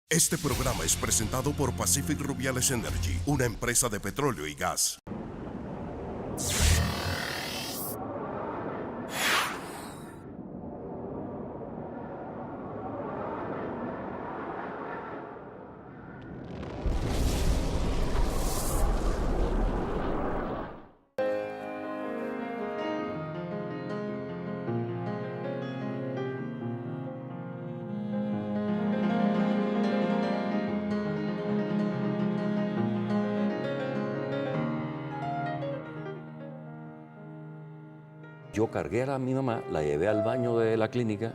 Este programa es presentado por Pacific Rubiales Energy, una empresa de petróleo y gas. Yo cargué a mi mamá, la llevé al baño de la clínica,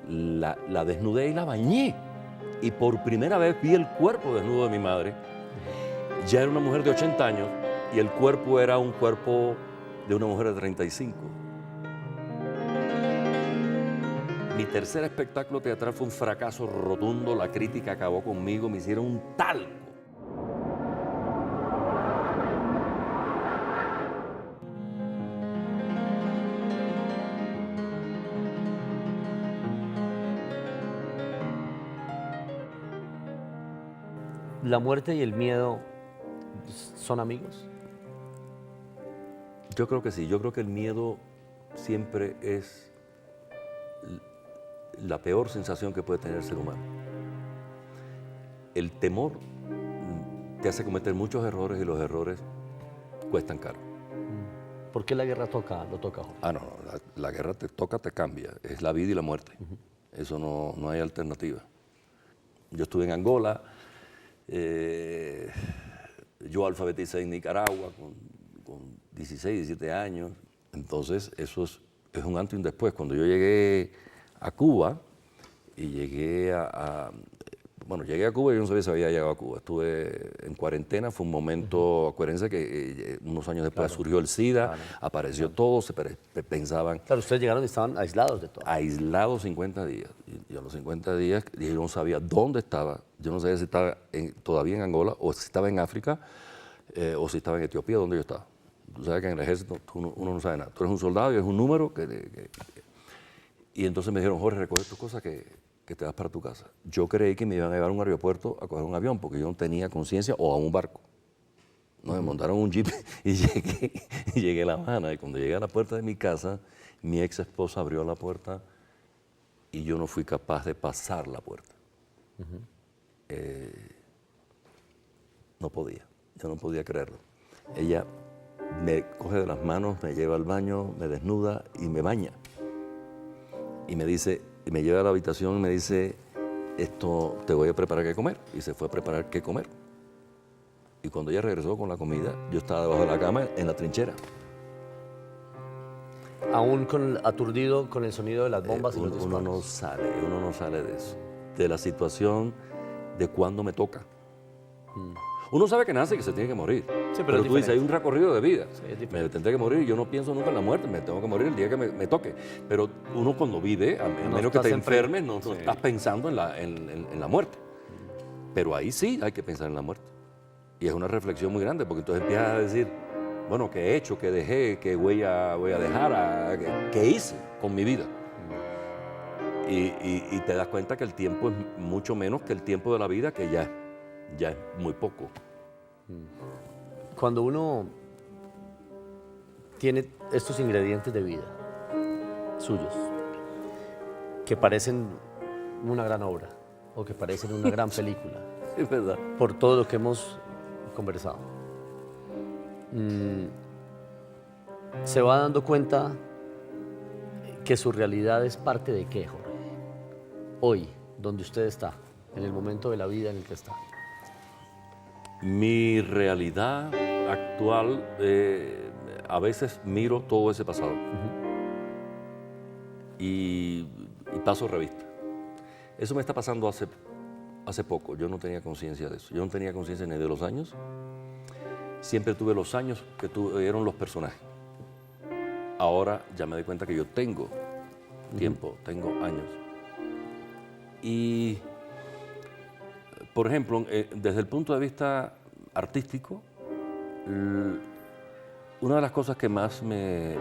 la desnudé y la bañé. Y por primera vez vi el cuerpo desnudo de mi madre. Ya era una mujer de 80 años y el cuerpo era un cuerpo de una mujer de 35. Mi tercer espectáculo teatral fue un fracaso rotundo, la crítica acabó conmigo, me hicieron un talco. ¿La muerte y el miedo son amigos? Yo creo que sí, yo creo que el miedo siempre es la peor sensación que puede tener el ser humano. El temor te hace cometer muchos errores y los errores cuestan caro. ¿Por qué la guerra lo toca, Jorge? No, la guerra te toca, te cambia, es la vida y la muerte. Eso no hay alternativa. Yo estuve en Angola, yo alfabeticé en Nicaragua con 16, 17 años, entonces eso es un antes y un después. Cuando yo llegué a Cuba y llegué llegué a Cuba y yo no sabía si había llegado a Cuba. Estuve en cuarentena, fue un momento, acuérdense que unos años después surgió el SIDA, apareció todo, se pensaban... Claro, ustedes llegaron y estaban aislados de todo. Aislados 50 días. Y a los 50 días yo no sabía dónde estaba. Yo no sabía si estaba todavía en Angola o si estaba en África o si estaba en Etiopía, donde yo estaba. Tú sabes que en el ejército uno no sabe nada. Tú eres un soldado y eres un número Y entonces me dijeron, Jorge, recoge tus cosas que te vas para tu casa. Yo creí que me iban a llevar a un aeropuerto a coger un avión porque yo no tenía conciencia, o a un barco. No, me montaron un jeep y llegué a La Habana. Y cuando llegué a la puerta de mi casa, mi ex esposa abrió la puerta y yo no fui capaz de pasar la puerta. No podía, yo no podía creerlo. Ella me coge de las manos, me lleva al baño, me desnuda y me baña. Y me dice, me lleva a la habitación y me dice, esto te voy a preparar qué comer. Y se fue a preparar qué comer. Y cuando ella regresó con la comida, yo estaba debajo de la cama en la trinchera. Aún aturdido con el sonido de las bombas y los disparos. Uno no sale de eso, de la situación de cuando me toca. Uno sabe que nace y que se tiene que morir, Sí, pero tú dices, hay un recorrido de vida. Sí, es Me tendré que morir, yo no pienso nunca en la muerte, me tengo que morir el día que me toque. Pero uno cuando vive, a menos que te enfermes, no estás pensando en la muerte. Pero ahí sí hay que pensar en la muerte. Y es una reflexión muy grande, porque entonces empiezas a decir, bueno, ¿qué he hecho? ¿Qué dejé? ¿Qué huella voy a dejar? ¿Qué hice con mi vida? Y te das cuenta que el tiempo es mucho menos que el tiempo de la vida, que ya es muy poco. Cuando uno tiene estos ingredientes de vida suyos, que parecen una gran obra o que parecen una gran película, Es verdad. por todo lo que hemos conversado, se va dando cuenta que su realidad es parte de qué, Jorge. Hoy, donde usted está, en el momento de la vida en el que está. Mi realidad actual, a veces miro todo ese pasado y paso revista. Eso me está pasando hace poco. Yo no tenía conciencia de eso. Yo no tenía conciencia ni de los años. Siempre tuve los años que tuvieron los personajes. Ahora ya me doy cuenta que yo tengo tiempo, tengo años. Y, por ejemplo, desde el punto de vista artístico, una de las cosas que más me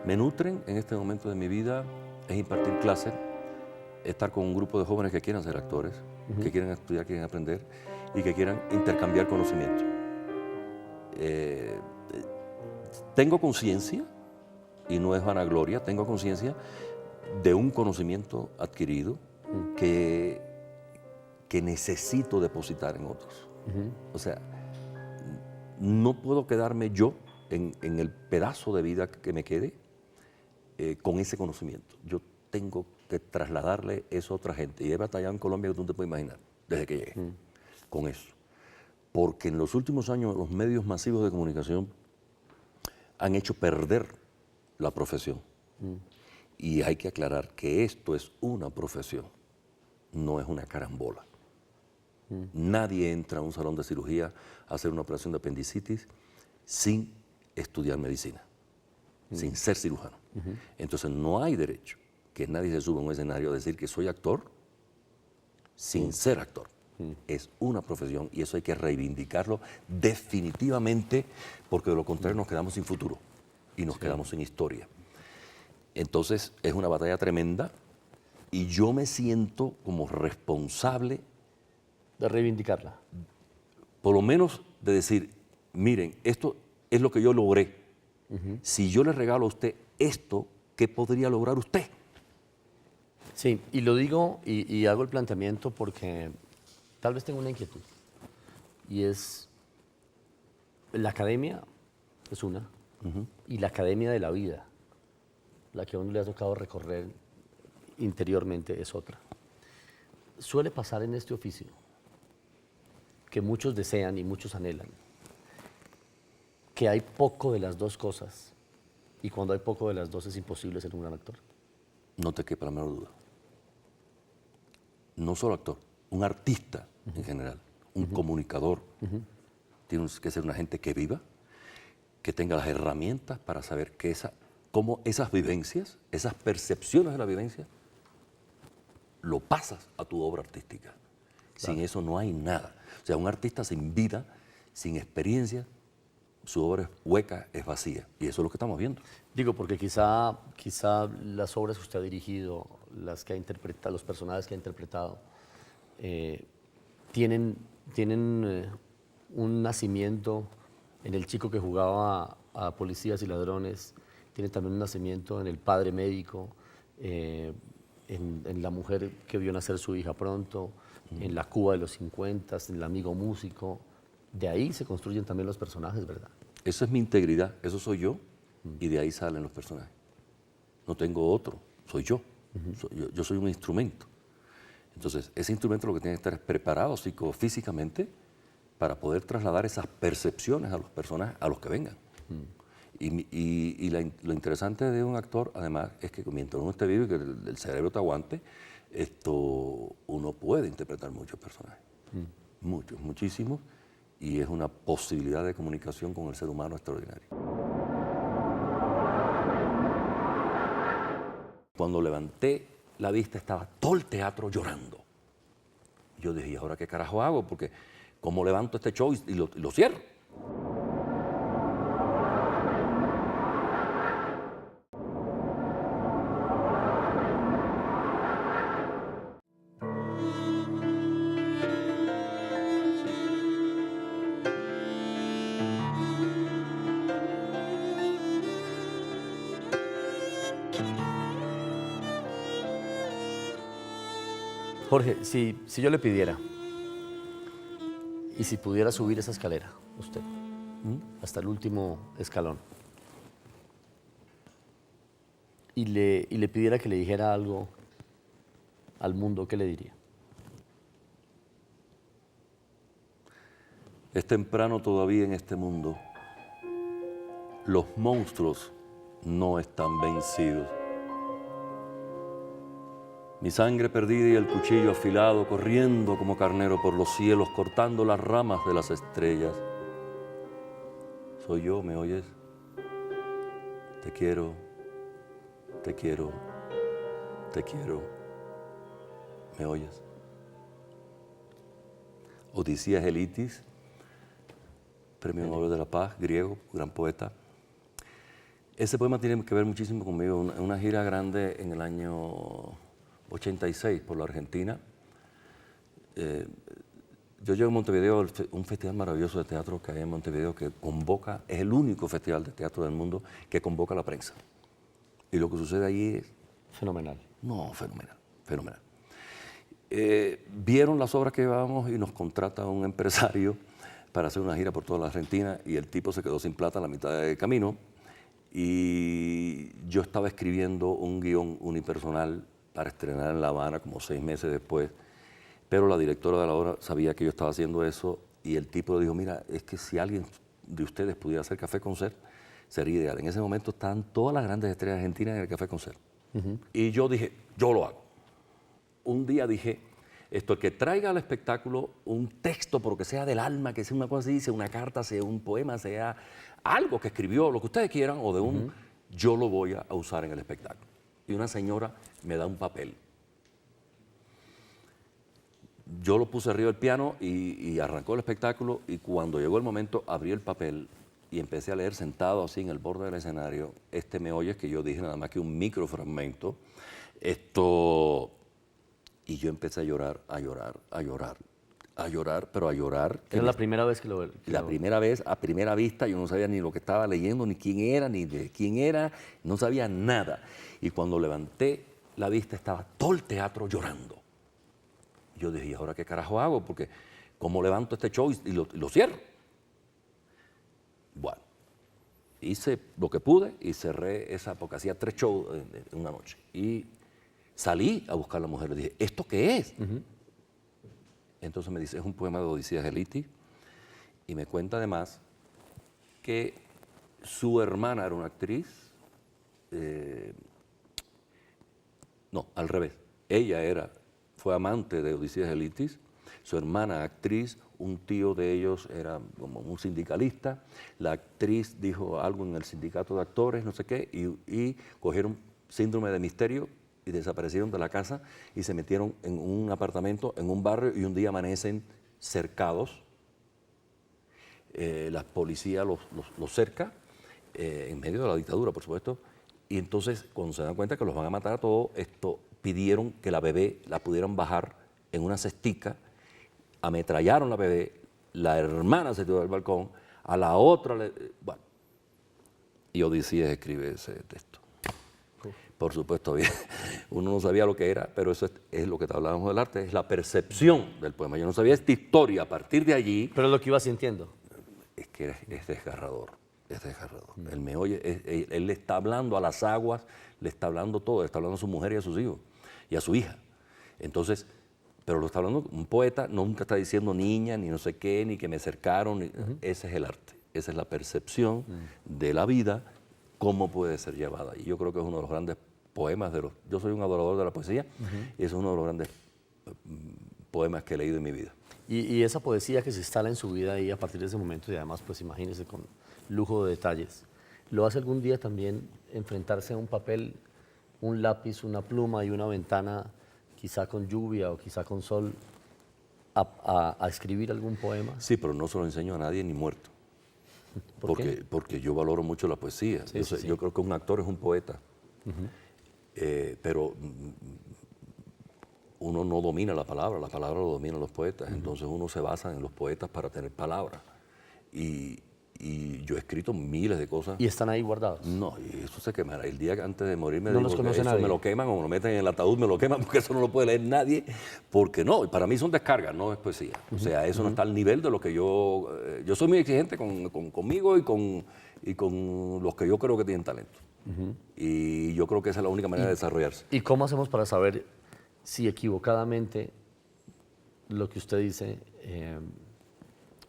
nutren en este momento de mi vida es impartir clases, estar con un grupo de jóvenes que quieran ser actores, que quieran estudiar, que quieran aprender y que quieran intercambiar conocimiento. Tengo conciencia, y no es vanagloria, tengo conciencia de un conocimiento adquirido que necesito depositar en otros. O sea, no puedo quedarme yo en el pedazo de vida que me quede con ese conocimiento. Yo tengo que trasladarle eso a otra gente. Y he batallado en Colombia, que tú no te puedes imaginar, desde que llegué, con eso. Porque en los últimos años los medios masivos de comunicación han hecho perder la profesión. Y hay que aclarar que esto es una profesión, no es una carambola. Nadie entra a un salón de cirugía a hacer una operación de apendicitis sin estudiar medicina, sin ser cirujano. Entonces no hay derecho que nadie se suba a un escenario a decir que soy actor sin ser actor. Es una profesión y eso hay que reivindicarlo definitivamente, porque de lo contrario nos quedamos sin futuro y nos quedamos sin historia. Entonces es una batalla tremenda y yo me siento como responsable De reivindicarla. por lo menos de decir, miren, esto es lo que yo logré. Si yo le regalo a usted esto, ¿qué podría lograr usted? Sí, y lo digo y hago el planteamiento porque tal vez tengo una inquietud. Y es, la academia es una, y la academia de la vida, la que a uno le ha tocado recorrer interiormente, es otra. Suele pasar en este oficio que muchos desean y muchos anhelan, que hay poco de las dos cosas, y cuando hay poco de las dos es imposible ser un gran actor. No te quepa la menor duda. No solo actor, un artista en general, un comunicador. Tiene que ser una gente que viva, que tenga las herramientas para saber que cómo esas vivencias, esas percepciones de la vivencia, lo pasas a tu obra artística. Sin eso no hay nada. O sea, un artista sin vida, sin experiencia, su obra es hueca, es vacía. Y eso es lo que estamos viendo. Digo, porque quizá las obras que usted ha dirigido, las que ha interpretado, los personajes que ha interpretado, tienen un nacimiento en el chico que jugaba a policías y ladrones, tiene también un nacimiento en el padre médico, en la mujer que vio nacer su hija pronto, en la Cuba de los 50, en el amigo músico. De ahí se construyen también los personajes, ¿verdad? Eso es mi integridad, eso soy yo, y de ahí salen los personajes. No tengo otro, soy yo. Yo soy un instrumento. Entonces, ese instrumento lo que tiene que estar es preparado psicofísicamente para poder trasladar esas percepciones a los personajes, a los que vengan. Lo interesante de un actor, además, es que mientras uno esté vivo y que el cerebro te aguante, uno puede interpretar muchos personajes. Muchos, muchísimos. Y es una posibilidad de comunicación con el ser humano extraordinaria. Cuando levanté la vista estaba todo el teatro llorando. Yo dije, ¿y ahora qué carajo hago? Porque ¿cómo levanto este show y lo cierro? Jorge, si yo le pidiera, y si pudiera subir esa escalera, usted, hasta el último escalón, y le pidiera que le dijera algo al mundo, ¿qué le diría? Es temprano todavía en este mundo. Los monstruos no están vencidos. Mi sangre perdida y el cuchillo afilado, corriendo como carnero por los cielos, cortando las ramas de las estrellas. Soy yo, ¿me oyes? Te quiero, te quiero, te quiero. ¿Me oyes? Odisías Elitis, Premio Nobel de la Paz, griego, gran poeta. Ese poema tiene que ver muchísimo conmigo. Una gira grande en el año 86 por la Argentina. yo llego a Montevideo, un festival maravilloso de teatro que hay en Montevideo que convoca, es el único festival de teatro del mundo que convoca a la prensa. Y lo que sucede ahí es... Fenomenal. No, fenomenal, fenomenal. Vieron las obras que llevábamos y nos contrata un empresario para hacer una gira por toda la Argentina y el tipo se quedó sin plata a la mitad del camino y yo estaba escribiendo un guión unipersonal para estrenar en La Habana como 6 meses después, pero la directora de la obra sabía que yo estaba haciendo eso y el tipo dijo, mira, es que si alguien de ustedes pudiera hacer Café Concert, sería ideal. En ese momento estaban todas las grandes estrellas argentinas en el Café Concert. Y yo dije, yo lo hago. Un día dije, el que traiga al espectáculo un texto, pero que sea del alma, que sea una cosa así, sea una carta, sea un poema, sea algo que escribió, lo que ustedes quieran, o de un, yo lo voy a usar en el espectáculo. Y una señora me da un papel. Yo lo puse arriba del piano y arrancó el espectáculo y cuando llegó el momento abrí el papel y empecé a leer sentado así en el borde del escenario, me oyes, que yo dije nada más que un microfragmento, y yo empecé a llorar, pero a llorar. Era la primera vez que lo... La primera vez, a primera vista, yo no sabía ni lo que estaba leyendo, ni quién era, ni de quién era, no sabía nada. Y cuando levanté la vista estaba todo el teatro llorando. Yo dije, ¿y ahora qué carajo hago? Porque ¿cómo levanto este show y lo cierro? Bueno, hice lo que pude y cerré esa, porque hacía 3 shows en una noche. Y salí a buscar a la mujer, le dije, ¿esto qué es? Entonces me dice, es un poema de Odisías Elitis, y me cuenta además que su hermana era una actriz, no, al revés, ella fue amante de Odisías Elitis, su hermana actriz, un tío de ellos era como un sindicalista, la actriz dijo algo en el sindicato de actores, no sé qué, y cogieron síndrome de misterio y desaparecieron de la casa y se metieron en un apartamento, en un barrio, y un día amanecen cercados. La policía los cerca, en medio de la dictadura, por supuesto, y entonces cuando se dan cuenta que los van a matar a todos, pidieron que la bebé la pudieran bajar en una cestica, ametrallaron la bebé, la hermana se tiró del balcón, a la otra, bueno, y Odisías escribe ese texto. Por supuesto, uno no sabía lo que era, pero eso es lo que te hablábamos del arte, es la percepción del poema. Yo no sabía esta historia, a partir de allí... Pero lo que iba sintiendo. Es que es desgarrador, es desgarrador. Él me oye, él le está hablando a las aguas, le está hablando todo, le está hablando a su mujer y a sus hijos, y a su hija. Entonces, pero lo está hablando un poeta, nunca está diciendo niña, ni no sé qué, ni que me cercaron, ese es el arte, esa es la percepción de la vida, cómo puede ser llevada. Y yo creo que es uno de los grandes poemas yo soy un adorador de la poesía, y es uno de los grandes poemas que he leído en mi vida. Y esa poesía que se instala en su vida y a partir de ese momento, y además, pues imagínese con lujo de detalles, ¿lo hace algún día también enfrentarse a un papel, un lápiz, una pluma y una ventana, quizá con lluvia o quizá con sol, a escribir algún poema? Sí, pero no se lo enseño a nadie ni muerto. Porque yo valoro mucho la poesía. Sí, sí. Yo creo que un actor es un poeta. Pero uno no domina la palabra lo dominan los poetas. Entonces uno se basa en los poetas para tener palabras. Y yo he escrito miles de cosas. ¿Y están ahí guardados? No, y eso se quemará. El día que antes de morir me ¿No digo los que conoce eso nadie? me lo queman o me lo meten en el ataúd, me lo queman, porque eso no lo puede leer nadie. Porque no, para mí son descargas, no es poesía. O sea, eso no está al nivel de lo que yo soy muy exigente conmigo y con los que yo creo que tienen talento. Y yo creo que esa es la única manera de desarrollarse. ¿Y cómo hacemos para saber si equivocadamente lo que usted dice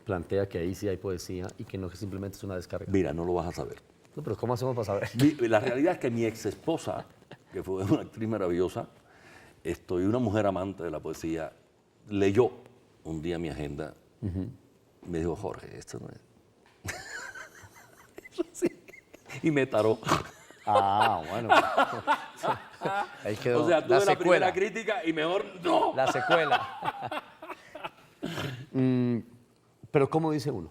plantea que ahí sí hay poesía y que no, que simplemente es una descarga? Mira, no lo vas a saber. No, pero ¿cómo hacemos para saber? La realidad es que mi ex esposa, que fue una actriz maravillosa, y una mujer amante de la poesía, leyó un día mi agenda, me dijo, Jorge, esto no es. Eso sí. Y me taró. Ah, bueno. Ahí quedó. O sea, tuve la secuela. primera crítica y mejor no. La secuela. Pero ¿cómo dice uno?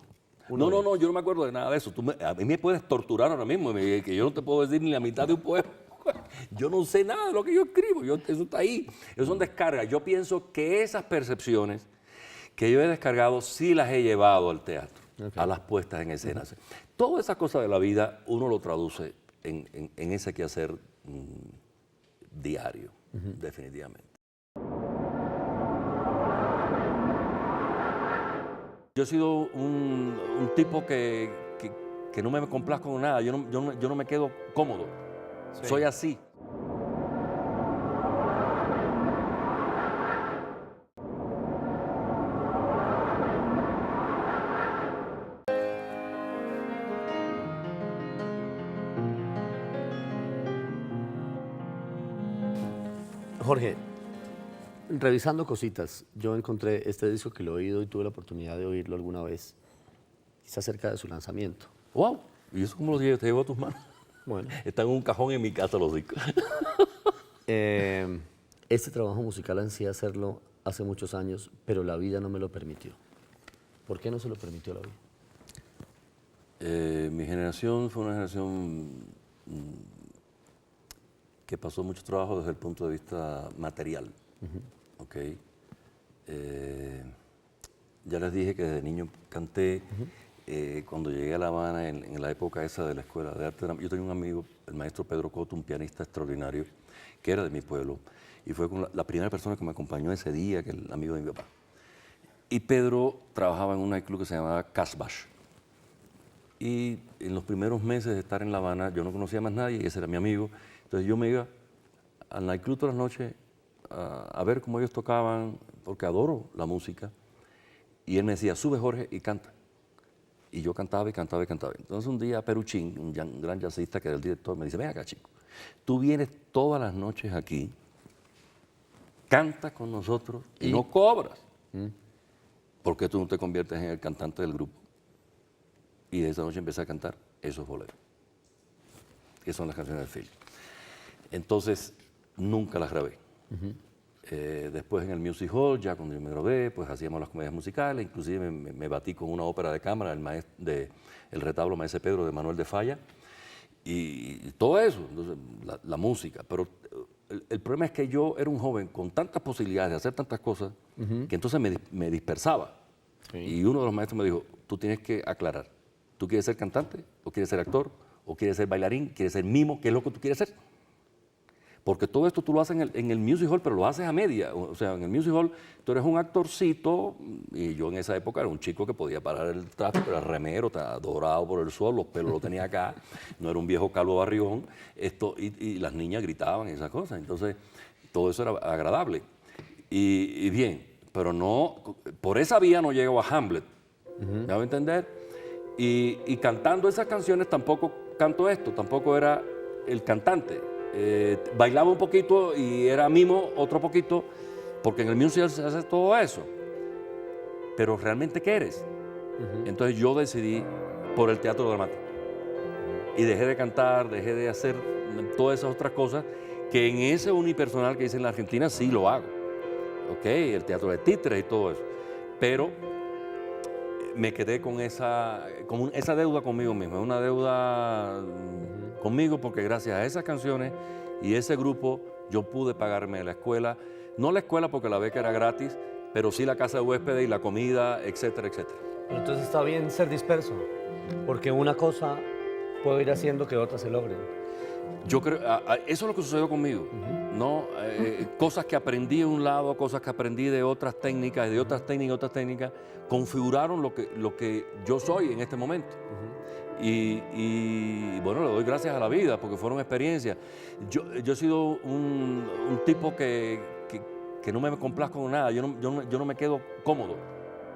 No, yo no me acuerdo de nada de eso. A mí me puedes torturar ahora mismo, que yo no te puedo decir ni la mitad de un poema. Yo no sé nada de lo que yo escribo, eso está ahí, eso son descargas. Yo pienso que esas percepciones que yo he descargado sí las he llevado al teatro, a las puestas en escena. Toda esa cosa de la vida uno lo traduce en ese quehacer diario, definitivamente. Yo he sido un tipo que no me complazco con nada, yo no me quedo cómodo, soy así. Jorge, revisando cositas, yo encontré este disco que lo he oído y tuve la oportunidad de oírlo alguna vez, quizás cerca de su lanzamiento. ¡Wow! ¿Y eso cómo lo llevo? ¿Te llevo a tus manos? Bueno. Están en un cajón en mi casa los discos. Este trabajo musical ansía hacerlo hace muchos años, pero la vida no me lo permitió. ¿Por qué no se lo permitió la vida? Mi generación fue una generación que pasó mucho trabajo desde el punto de vista material. ¿Ok? Ya les dije que desde niño canté. Cuando llegué a La Habana, en la época esa de la Escuela de Arte, yo tenía un amigo, el maestro Pedro Coto, un pianista extraordinario, que era de mi pueblo, y fue con la primera persona que me acompañó ese día, que el amigo de mi papá. Y Pedro trabajaba en un nightclub que se llamaba Casbah. Y en los primeros meses de estar en La Habana, yo no conocía más nadie, y ese era mi amigo. Entonces yo me iba al nightclub todas las noches a ver cómo ellos tocaban, porque adoro la música. Y él me decía, sube Jorge y canta. Y yo cantaba y cantaba y cantaba. Entonces un día Peruchín, un gran jazzista que era el director, me dice, ven acá chico, tú vienes todas las noches aquí, cantas con nosotros y no cobras. ¿Por qué tú no te conviertes en el cantante del grupo? Y de esa noche empecé a cantar esos boleros, que son las canciones del film. Entonces, nunca las grabé. Después en el Music Hall, ya cuando yo me gradué, pues hacíamos las comedias musicales, inclusive me batí con una ópera de cámara, el retablo Maese Pedro de Manuel de Falla, y todo eso, entonces, la música. Pero el problema es que yo era un joven con tantas posibilidades de hacer tantas cosas, que entonces me dispersaba. Sí. Y uno de los maestros me dijo, tú tienes que aclarar, ¿tú quieres ser cantante? ¿O quieres ser actor? ¿O quieres ser bailarín? ¿Quieres ser mimo? ¿Qué es lo que tú quieres ser? Porque todo esto tú lo haces en el Music Hall, pero lo haces a media. O sea, en el Music Hall tú eres un actorcito, y yo en esa época era un chico que podía parar el tráfico, era remero, estaba dorado por el sol, los pelos los tenía acá, no era un viejo calvo barrigón, y las niñas gritaban y esas cosas. Entonces, todo eso era agradable. Y bien, pero no, por esa vía no llego a Hamlet, ¿me va a entender? Y cantando esas canciones tampoco canto esto, tampoco era el cantante. Bailaba un poquito y era mimo otro poquito, porque en el musical se hace todo eso. Pero realmente, ¿qué eres? Entonces yo decidí por el teatro dramático. Y dejé de cantar, dejé de hacer todas esas otras cosas que en ese unipersonal que hice en la Argentina sí lo hago. ¿Ok? El teatro de títeres y todo eso. Pero me quedé con esa deuda conmigo mismo. Es una deuda conmigo porque gracias a esas canciones y ese grupo yo pude pagarme la escuela. No la escuela porque la beca era gratis, pero sí la casa de huéspedes y la comida, etcétera, etcétera. Pero entonces está bien ser disperso, porque una cosa puede ir haciendo que otras se logren. Yo creo, eso es lo que sucedió conmigo, ¿no? Cosas que aprendí de un lado, cosas que aprendí de otras técnicas, de otras técnicas, configuraron lo que yo soy en este momento. Y bueno, le doy gracias a la vida porque fueron experiencias. Yo he sido un tipo que no me complazco con nada, yo no me quedo cómodo.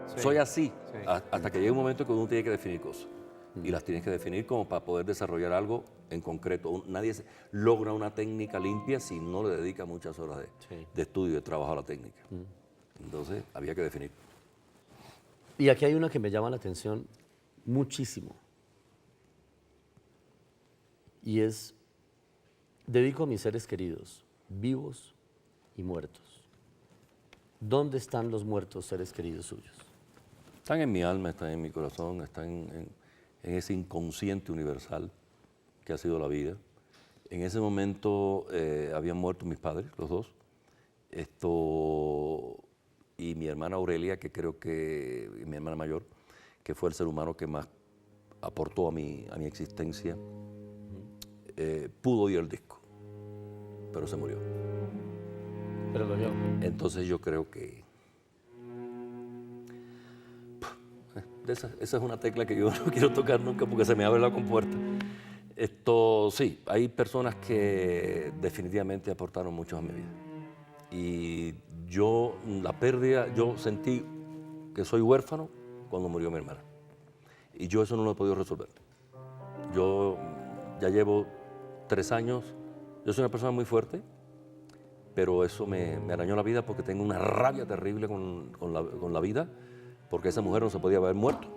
Sí. Soy así, sí. Hasta que llega un momento que uno tiene que definir cosas. Y las tienes que definir como para poder desarrollar algo en concreto. Nadie logra una técnica limpia si no le dedica muchas horas de estudio y de trabajo a la técnica. Entonces, había que definir. Y aquí hay una que me llama la atención muchísimo. Y es, dedico a mis seres queridos, vivos y muertos. ¿Dónde están los muertos seres queridos suyos? Están en mi alma, están en mi corazón, están en ese inconsciente universal que ha sido la vida. En ese momento habían muerto mis padres, los dos. Y mi hermana Aurelia, que creo que, mi hermana mayor, que fue el ser humano que más aportó a mi existencia, pudo oír el disco, pero se murió. Pero lo vio. Entonces yo creo que esa es una tecla que yo no quiero tocar nunca porque se me abre la compuerta. Sí, hay personas que definitivamente aportaron mucho a mi vida. Y yo sentí que soy huérfano cuando murió mi hermana. Y yo eso no lo he podido resolver. Yo ya llevo 3 años, yo soy una persona muy fuerte, pero eso me arañó la vida porque tengo una rabia terrible con la vida, porque esa mujer no se podía haber muerto,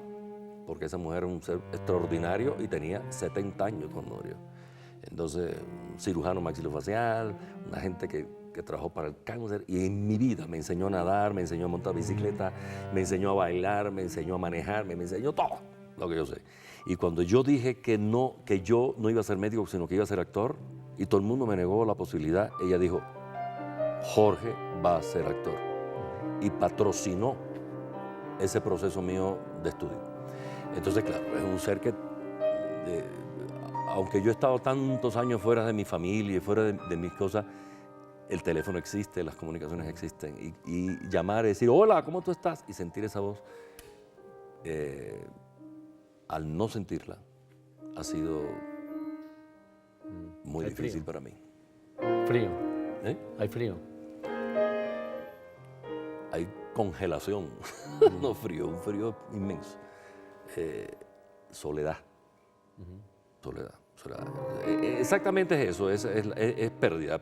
porque esa mujer era un ser extraordinario y tenía 70 años cuando murió. Entonces, un cirujano maxilofacial, una gente que trabajó para el cáncer, y en mi vida me enseñó a nadar, me enseñó a montar bicicleta, me enseñó a bailar, me enseñó a manejar, me enseñó todo lo que yo sé. Y cuando yo dije que yo no iba a ser médico, sino que iba a ser actor, y todo el mundo me negó la posibilidad, ella dijo, Jorge va a ser actor. Y patrocinó ese proceso mío de estudio. Entonces, claro, es un ser que, aunque yo he estado tantos años fuera de mi familia y fuera de mis cosas, el teléfono existe, las comunicaciones existen. Y llamar y decir, hola, ¿cómo tú estás? Y sentir esa voz, al no sentirla, ha sido muy Hay difícil frío. para mí. Frío. ¿Eh? Hay frío. Hay congelación, no frío, un frío inmenso. Soledad. Soledad. Exactamente es eso, es pérdida,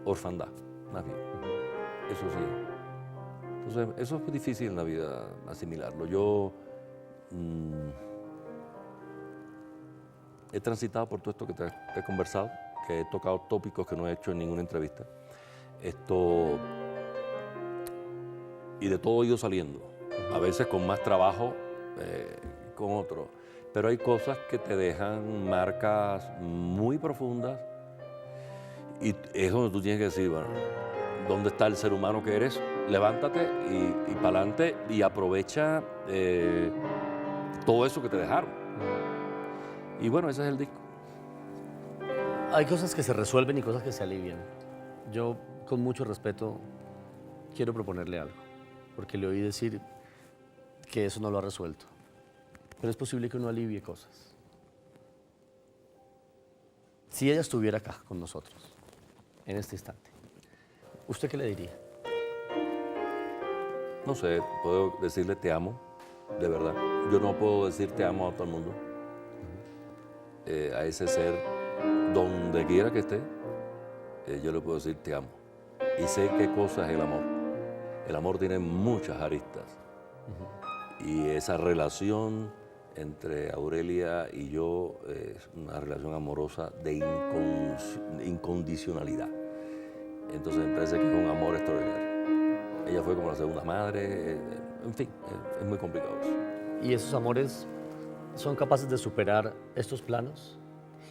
orfandad, más bien. Eso sí. Entonces, eso es difícil en la vida asimilarlo. Yo he transitado por todo esto que te he conversado, que he tocado tópicos que no he hecho en ninguna entrevista. Y de todo he ido saliendo, a veces con más trabajo, con otros. Pero hay cosas que te dejan marcas muy profundas y es donde tú tienes que decir, bueno, ¿dónde está el ser humano que eres? Levántate y para adelante y aprovecha todo eso que te dejaron. Y bueno, ese es el disco. Hay cosas que se resuelven y cosas que se alivian. Yo, con mucho respeto, quiero proponerle algo, porque le oí decir que eso no lo ha resuelto. Pero es posible que uno alivie cosas. Si ella estuviera acá con nosotros, en este instante, ¿usted qué le diría? No sé, puedo decirle te amo, de verdad. Yo no puedo decir te amo a todo el mundo. A ese ser, donde quiera que esté, yo le puedo decir te amo. Y sé qué cosa es el amor. El amor tiene muchas aristas. Y esa relación entre Aurelia y yo es una relación amorosa de incondicionalidad. Entonces me parece que es un amor extraordinario. Ella fue como la segunda madre, en fin, es muy complicado eso. ¿Y esos amores son capaces de superar estos planos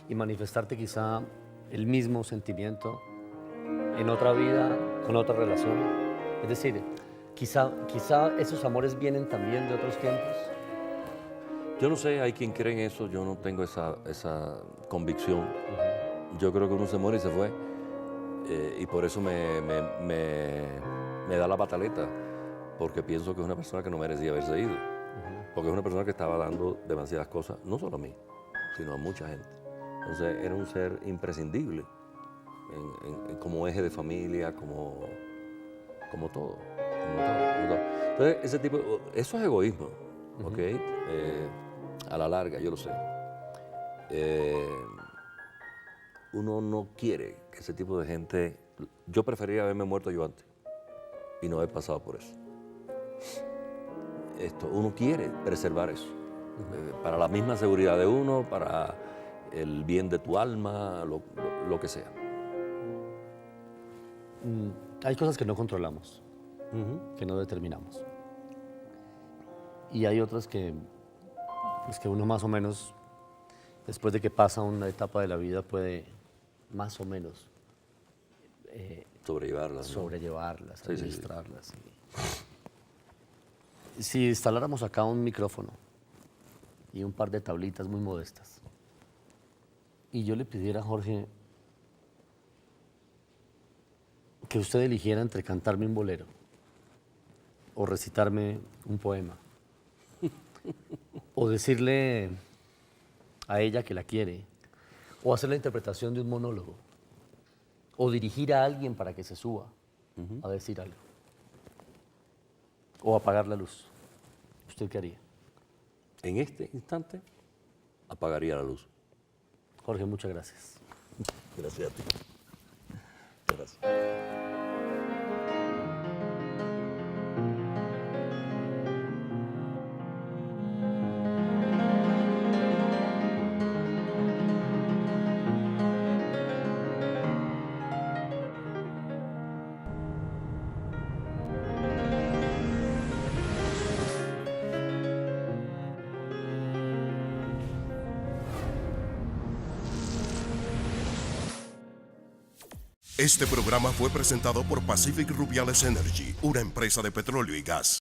y manifestarte quizá el mismo sentimiento en otra vida, con otra relación? Es decir, quizá esos amores vienen también de otros tiempos. Yo no sé, hay quien cree en eso, yo no tengo esa convicción. Yo creo que uno se muere y se fue. Y por eso me da la pataleta, porque pienso que es una persona que no merecía haberse ido. Porque es una persona que estaba dando demasiadas cosas, no solo a mí, sino a mucha gente. Entonces era un ser imprescindible como eje de familia, como todo. Entonces ese tipo, eso es egoísmo, ¿ok? A la larga, yo lo sé. Uno no quiere que ese tipo de gente... Yo preferiría haberme muerto yo antes y no haber pasado por eso. Uno quiere preservar eso, para la misma seguridad de uno, para el bien de tu alma, lo que sea. Hay cosas que no controlamos, que no determinamos. Y hay otras que uno más o menos después de que pasa una etapa de la vida, puede más o menos Sobrellevarla. ¿no? sobrellevarlas, Sí, sí, sí. administrarlas. Si instaláramos acá un micrófono y un par de tablitas muy modestas, y yo le pidiera a Jorge que usted eligiera entre cantarme un bolero o recitarme un poema, o decirle a ella que la quiere, o hacer la interpretación de un monólogo, o dirigir a alguien para que se suba a decir algo, o apagar la luz, ¿usted qué haría? En este instante, apagaría la luz. Jorge, muchas gracias. Gracias a ti. Gracias. Este programa fue presentado por Pacific Rubiales Energy, una empresa de petróleo y gas.